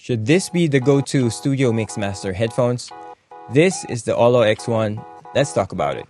Should this be the go-to studio mixmaster headphones? This is the OLLO X1. Let's talk about it.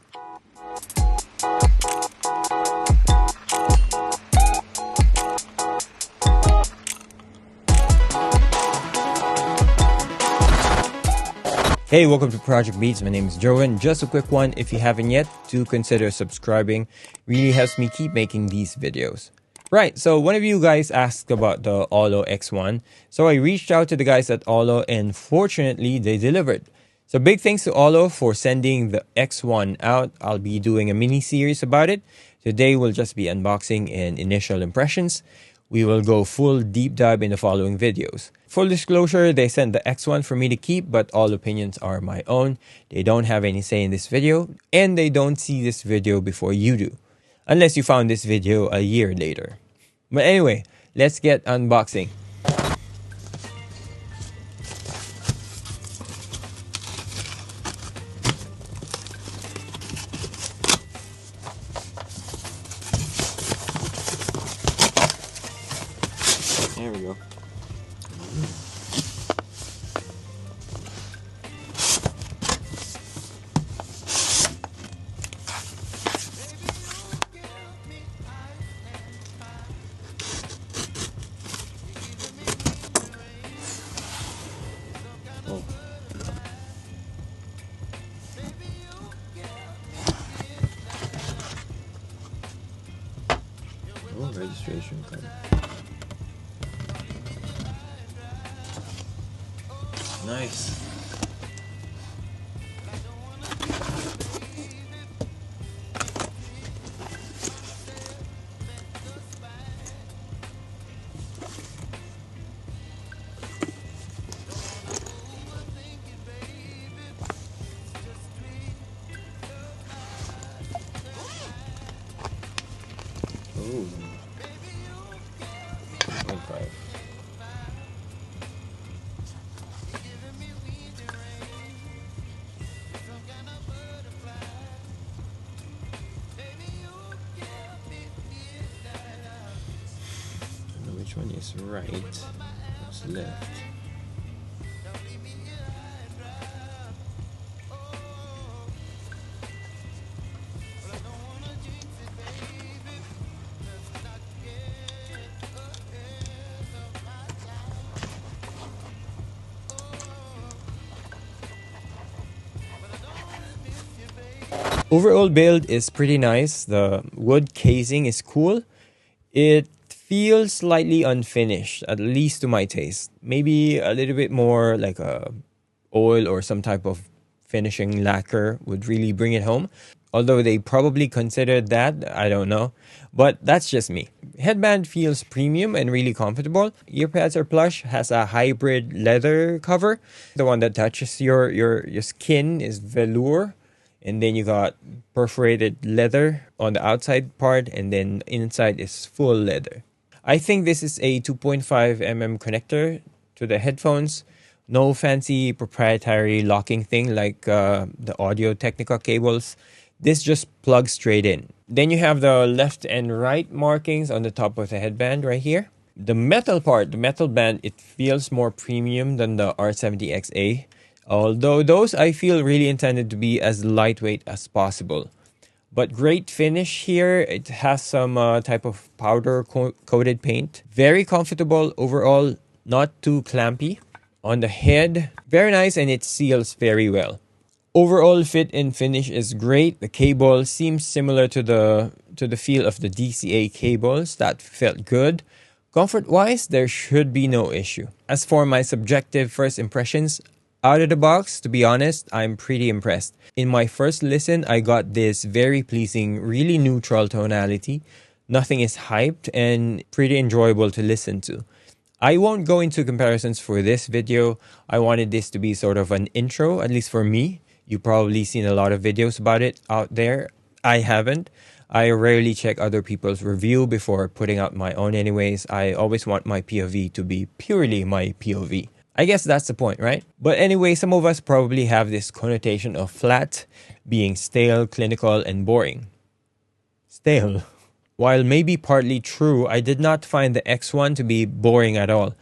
Hey, welcome to Project Beats. My name is Joan. Just a quick one, if you haven't yet, do consider subscribing. Really helps me keep making these videos. Right, so one of you guys asked about the OLLO X1. So I reached out to the guys at OLLO and fortunately they delivered. So big thanks to OLLO for sending the X1 out. I'll be doing a mini series about it. Today we'll just be unboxing and initial impressions. We will go full deep dive in the following videos. Full disclosure, they sent the X1 for me to keep, but all opinions are my own. They don't have any say in this video, and they don't see this video before you do. Unless you found this video a year later. But anyway, let's get unboxing. There we go. Oh, registration card. Nice. Ooh. 1.5. Which one is right? What's left? Overall build is pretty nice. The wood casing is cool. It feels slightly unfinished, at least to my taste. Maybe a little bit more like a oil or some type of finishing lacquer would really bring it home. Although they probably considered that, I don't know. But that's just me. Headband feels premium and really comfortable. Earpads are plush, has a hybrid leather cover. The one that touches your skin is velour. And then you got perforated leather on the outside part, and then inside is full leather. I think this is a 2.5mm connector to the headphones. No fancy proprietary locking thing like the Audio-Technica cables. This just plugs straight in. Then you have the left and right markings on the top of the headband right here. The metal part, the metal band, it feels more premium than the R70XA. Although those I feel really intended to be as lightweight as possible. But great finish here. It has some type of powder coated paint. Very comfortable overall, not too clampy. On the head, very nice, and it seals very well. Overall fit and finish is great. The cable seems similar to the feel of the DCA cables. That felt good. Comfort-wise, there should be no issue. As for my subjective first impressions, out of the box, to be honest, I'm pretty impressed. In my first listen, I got this very pleasing, really neutral tonality. Nothing is hyped and pretty enjoyable to listen to. I won't go into comparisons for this video. I wanted this to be sort of an intro, at least for me. You've probably seen a lot of videos about it out there. I haven't. I rarely check other people's review before putting out my own anyways. I always want my POV to be purely my POV. I guess that's the point, right? But anyway, some of us probably have this connotation of flat being stale, clinical, and boring. Stale. While maybe partly true, I did not find the X1 to be boring at all.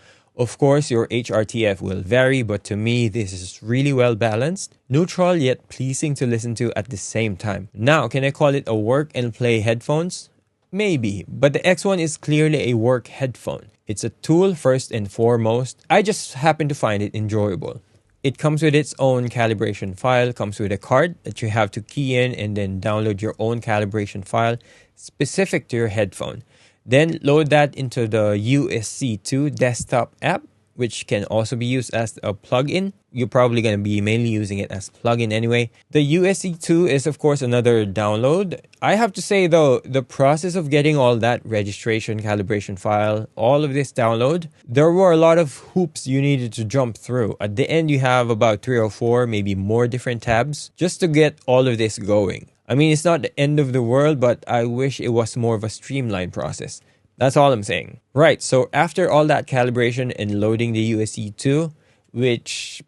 Of course, your HRTF will vary, but to me, this is really well balanced, neutral yet pleasing to listen to at the same time. Now, can I call it a work and play headphones? Maybe, but the X1 is clearly a work headphone. It's a tool first and foremost. I just happen to find it enjoyable. It comes with its own calibration file, comes with a card that you have to key in and then download your own calibration file specific to your headphone. Then load that into the USC II desktop app, which can also be used as a plugin. You're probably going to be mainly using it as plugin anyway. The USC II is of course another download. I have to say though, the process of getting all that registration, calibration file, all of this download, there were a lot of hoops you needed to jump through. At the end, you have about 3 or 4, maybe more different tabs just to get all of this going. I mean, it's not the end of the world, but I wish it was more of a streamlined process. That's all I'm saying. Right, so after all that calibration and loading the USC II, which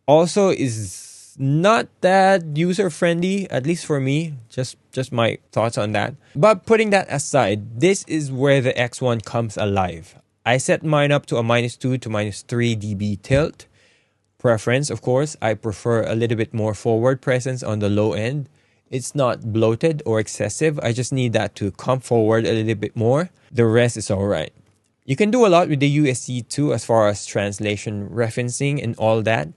also is not that user-friendly, at least for me, just my thoughts on that. But putting that aside, this is where the X1 comes alive. I set mine up to a -2 to -3 dB tilt. Preference, of course, I prefer a little bit more forward presence on the low end. It's not bloated or excessive. I just need that to come forward a little bit more. The rest is alright. You can do a lot with the USC II as far as translation, referencing, and all that.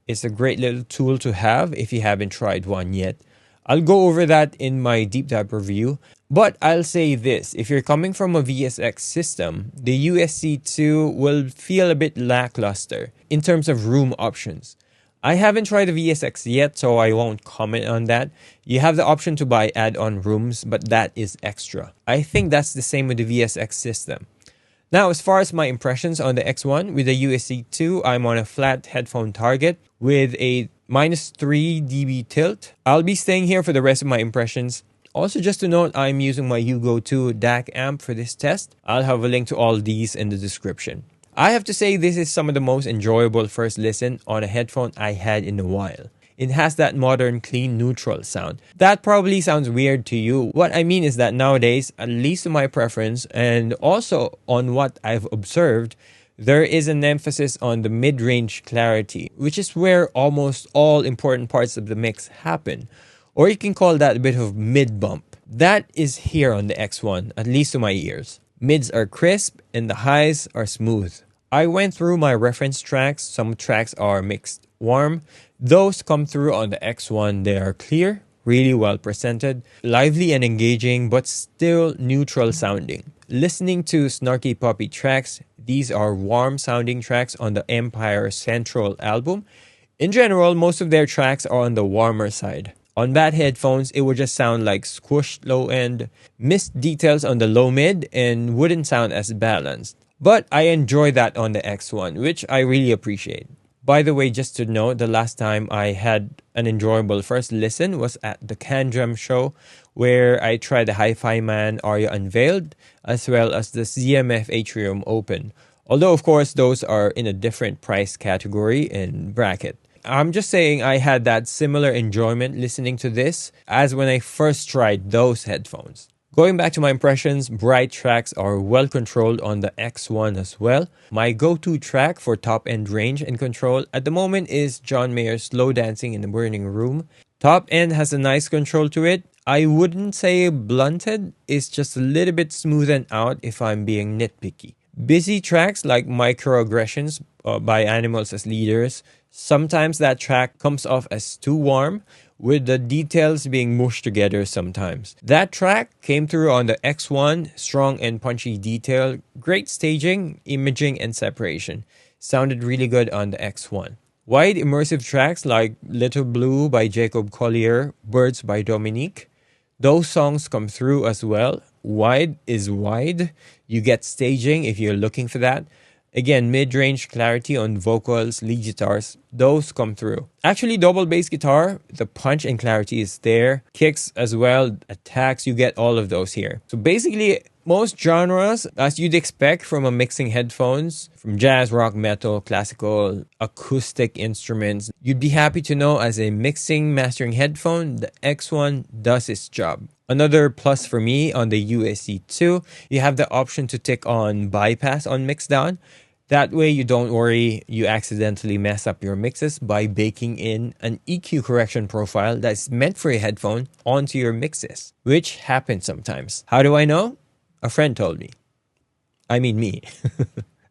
It's a great little tool to have if you haven't tried one yet. I'll go over that in my deep dive review. But I'll say this, if you're coming from a VSX system, the USC II will feel a bit lackluster in terms of room options. I haven't tried the VSX yet, so I won't comment on that. You have the option to buy add-on rooms, but that is extra. I think that's the same with the VSX system. Now, as far as my impressions on the X1 with the USC II, I'm on a flat headphone target with a -3 dB tilt. I'll be staying here for the rest of my impressions. Also, just to note, I'm using my UGO 2 DAC amp for this test. I'll have a link to all these in the description. I have to say this is some of the most enjoyable first listen on a headphone I had in a while. It has that modern, clean, neutral sound. That probably sounds weird to you. What I mean is that nowadays, at least to my preference, and also on what I've observed, there is an emphasis on the mid-range clarity, which is where almost all important parts of the mix happen. Or you can call that a bit of mid-bump. That is here on the X1, at least to my ears. Mids are crisp and the highs are smooth. I went through my reference tracks. Some tracks are mixed warm. Those come through on the X1. They are clear, really well presented, lively and engaging, but still neutral sounding. Listening to snarky poppy tracks, these are warm sounding tracks on the Empire Central album. In general, most of their tracks are on the warmer side. On bad headphones, it would just sound like squished low end, missed details on the low mid, and wouldn't sound as balanced. But I enjoy that on the X1, which I really appreciate. By the way, just to note, the last time I had an enjoyable first listen was at the CanDrum show, where I tried the Hi-Fi Man Aria Unveiled, as well as the ZMF Atrium Open. Although, of course, those are in a different price category and bracket. I'm just saying I had that similar enjoyment listening to this as when I first tried those headphones. Going back to my impressions, bright tracks are well controlled on the X1 as well. My go-to track for top-end range and control at the moment is John Mayer's Slow Dancing in the Burning Room. Top end has a nice control to it. I wouldn't say blunted, it's just a little bit smoothened out if I'm being nitpicky. Busy tracks like Microaggressions by Animals as Leaders, sometimes that track comes off as too warm, with the details being mushed together sometimes. That track came through on the X1, strong and punchy detail, great staging, imaging, and separation. Sounded really good on the X1. Wide immersive tracks like Little Blue by Jacob Collier, Birds by Dominique. Those songs come through as well. Wide is wide. You get staging if you're looking for that. Again, mid-range clarity on vocals, lead guitars, those come through. Actually, double bass guitar, the punch and clarity is there. Kicks as well, attacks, you get all of those here. So basically, most genres, as you'd expect from a mixing headphones, from jazz, rock, metal, classical, acoustic instruments, you'd be happy to know as a mixing, mastering headphone, the X1 does its job. Another plus for me on the USC II, you have the option to tick on bypass on mixdown. That way you don't worry you accidentally mess up your mixes by baking in an EQ correction profile that's meant for a headphone onto your mixes, which happens sometimes. How do I know? A friend told me. I mean me.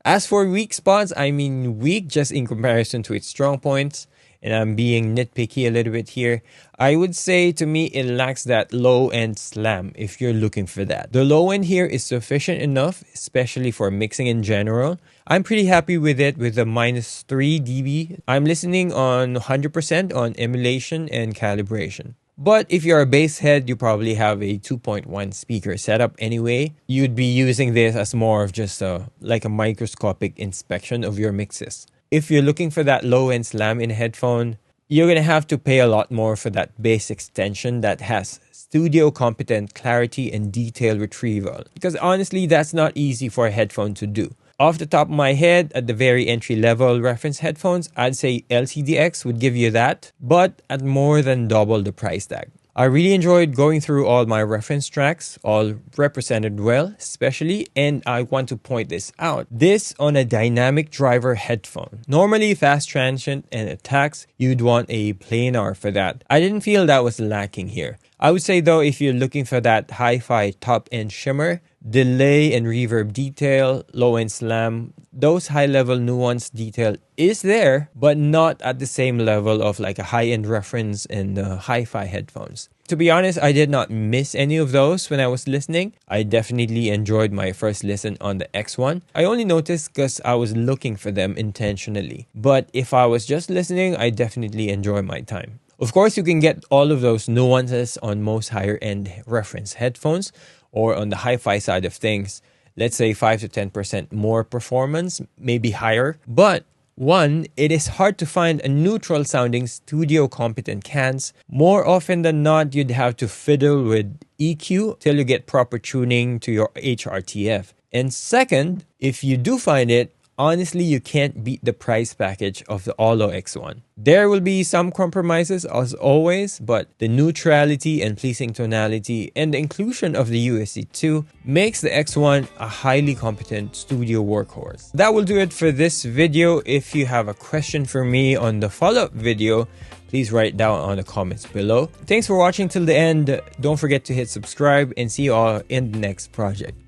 As for weak spots, I mean weak just in comparison to its strong points, and I'm being nitpicky a little bit here. I would say to me it lacks that low end slam if you're looking for that. The low end here is sufficient enough, especially for mixing in general. I'm pretty happy with it with the -3 dB. I'm listening on 100% on emulation and calibration. But if you're a bass head, you probably have a 2.1 speaker setup anyway. You'd be using this as more of just like a microscopic inspection of your mixes. If you're looking for that low-end slam in a headphone, you're going to have to pay a lot more for that bass extension that has studio competent clarity and detail retrieval. Because honestly, that's not easy for a headphone to do. Off the top of my head, at the very entry-level reference headphones, I'd say LCDX would give you that, but at more than double the price tag. I really enjoyed going through all my reference tracks, all represented well, especially, and I want to point this out. This on a dynamic driver headphone. Normally fast transient and attacks, you'd want a planar for that. I didn't feel that was lacking here. I would say though, if you're looking for that hi-fi top-end shimmer, delay and reverb detail, low-end slam, those high-level nuance detail is there, but not at the same level of like a high-end reference and hi-fi headphones. To be honest, I did not miss any of those when I was listening. I definitely enjoyed my first listen on the X1. I only noticed because I was looking for them intentionally. But if I was just listening, I definitely enjoy my time. Of course, you can get all of those nuances on most higher-end reference headphones, or on the hi-fi side of things, let's say 5 to 10% more performance, maybe higher. But one, it is hard to find a neutral sounding studio competent cans. More often than not, you'd have to fiddle with EQ till you get proper tuning to your HRTF. And second, if you do find it, honestly, you can't beat the price package of the OLLO X1. There will be some compromises as always, but the neutrality and pleasing tonality and the inclusion of the USC II makes the X1 a highly competent studio workhorse. That will do it for this video. If you have a question for me on the follow-up video, please write down on the comments below. Thanks for watching till the end. Don't forget to hit subscribe and see you all in the next project.